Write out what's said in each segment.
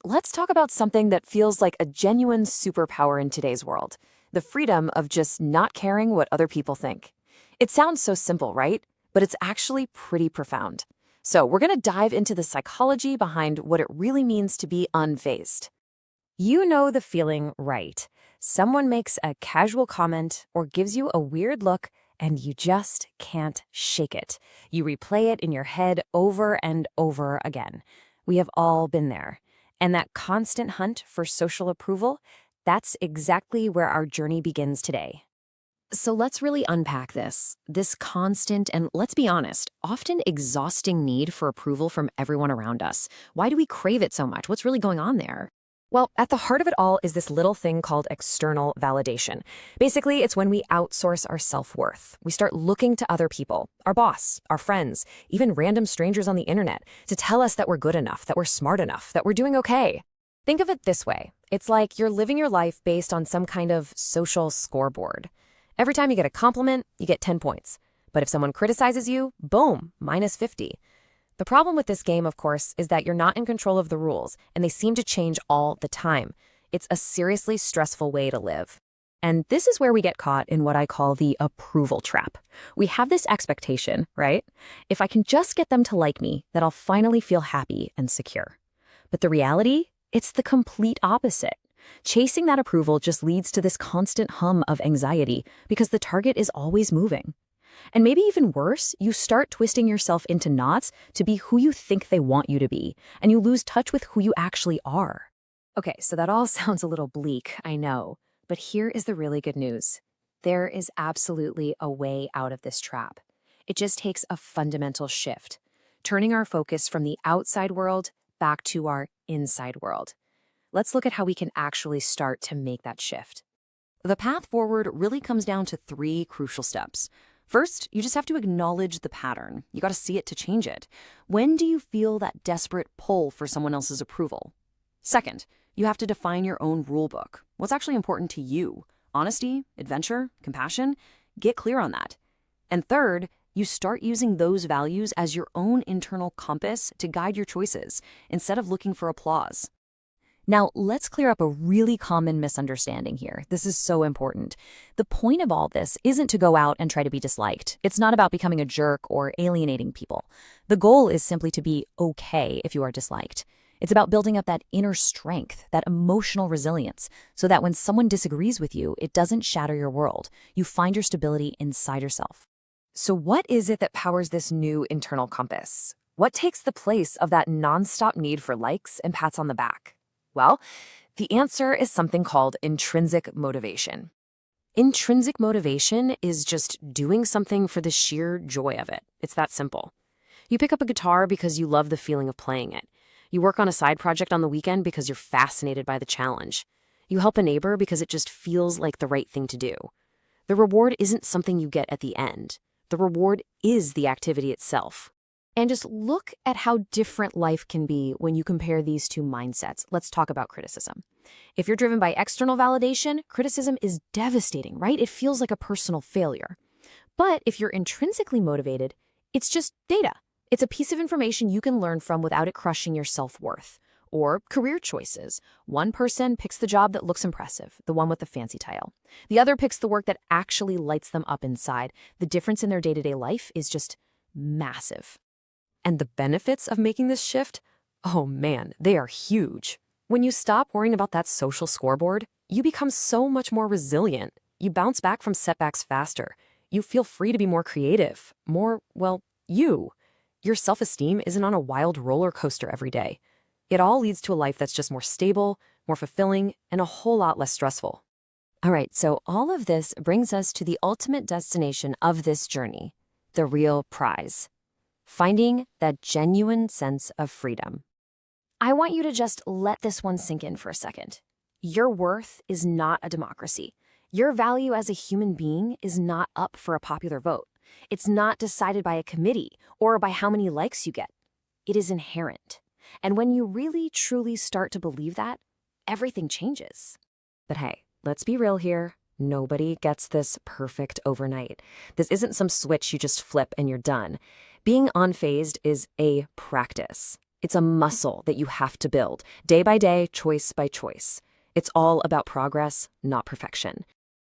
let's talk about something that feels like a genuine superpower in today's world: the freedom of just not caring what other people think. It sounds so simple, right? But it's actually pretty profound. So, we're going to dive into the psychology behind what it really means to be unfazed. You know the feeling, right? Someone makes a casual comment or gives you a weird look, and you just can't shake it. You replay it in your head over and over again. We have all been there. And that constant hunt for social approval, that's exactly where our journey begins today. So let's really unpack this constant and, let's be honest, often exhausting need for approval from everyone around us. Why do we crave it so much? What's really going on there? Well, at the heart of it all is this little thing called external validation. Basically, it's when we outsource our self-worth. We start looking to other people, our boss, our friends, even random strangers on the internet, to tell us that we're good enough, that we're smart enough, that we're doing okay. Think of it this way. It's like you're living your life based on some kind of social scoreboard. Every time you get a compliment, you get 10 points. But if someone criticizes you, boom, minus 50. The problem with this game, of course, is that you're not in control of the rules, and they seem to change all the time. It's a seriously stressful way to live. And this is where we get caught in what I call the approval trap. We have this expectation, right? If I can just get them to like me, that I'll finally feel happy and secure. But the reality, it's the complete opposite. Chasing that approval just leads to this constant hum of anxiety because the target is always moving. And maybe even worse, you start twisting yourself into knots to be who you think they want you to be, and you lose touch with who you actually are. Okay, so that all sounds a little bleak, I know, but here is the really good news. There is absolutely a way out of this trap. It just takes a fundamental shift, turning our focus from the outside world back to our inside world. Let's look at how we can actually start to make that shift. The path forward really comes down to 3 crucial steps. First, you just have to acknowledge the pattern. You got to see it to change it. When do you feel that desperate pull for someone else's approval? Second, you have to define your own rule book. What's actually important to you? Honesty, adventure, compassion? Get clear on that. And third, you start using those values as your own internal compass to guide your choices, instead of looking for applause. Now, let's clear up a really common misunderstanding here. This is so important. The point of all this isn't to go out and try to be disliked. It's not about becoming a jerk or alienating people. The goal is simply to be okay if you are disliked. It's about building up that inner strength, that emotional resilience, so that when someone disagrees with you, it doesn't shatter your world. You find your stability inside yourself. So what is it that powers this new internal compass? What takes the place of that nonstop need for likes and pats on the back? Well, the answer is something called intrinsic motivation. Intrinsic motivation is just doing something for the sheer joy of it. It's that simple. You pick up a guitar because you love the feeling of playing it. You work on a side project on the weekend because you're fascinated by the challenge. You help a neighbor because it just feels like the right thing to do. The reward isn't something you get at the end. The reward is the activity itself. And just look at how different life can be when you compare these two mindsets. Let's talk about criticism. If you're driven by external validation, criticism is devastating, right? It feels like a personal failure. But if you're intrinsically motivated, it's just data. It's a piece of information you can learn from without it crushing your self-worth. Or career choices. One person picks the job that looks impressive, the one with the fancy title. The other picks the work that actually lights them up inside. The difference in their day-to-day life is just massive. And the benefits of making this shift? Oh man, they are huge. When you stop worrying about that social scoreboard, you become so much more resilient. You bounce back from setbacks faster. You feel free to be more creative, more, well, you. Your self-esteem isn't on a wild roller coaster every day. It all leads to a life that's just more stable, more fulfilling, and a whole lot less stressful. All right, so all of this brings us to the ultimate destination of this journey, the real prize. Finding that genuine sense of freedom. I want you to just let this one sink in for a second. Your worth is not a democracy. Your value as a human being is not up for a popular vote. It's not decided by a committee or by how many likes you get. It is inherent. And when you really, truly start to believe that, everything changes. But hey, let's be real here. Nobody gets this perfect overnight. This isn't some switch you just flip and you're done. Being unfazed is a practice. It's a muscle that you have to build, day by day, choice by choice. It's all about progress, not perfection.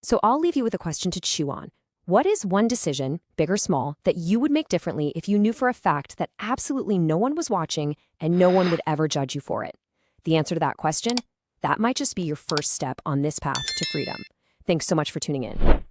So I'll leave you with a question to chew on. What is one decision, big or small, that you would make differently if you knew for a fact that absolutely no one was watching and no one would ever judge you for it? The answer to that question? That might just be your first step on this path to freedom. Thanks so much for tuning in.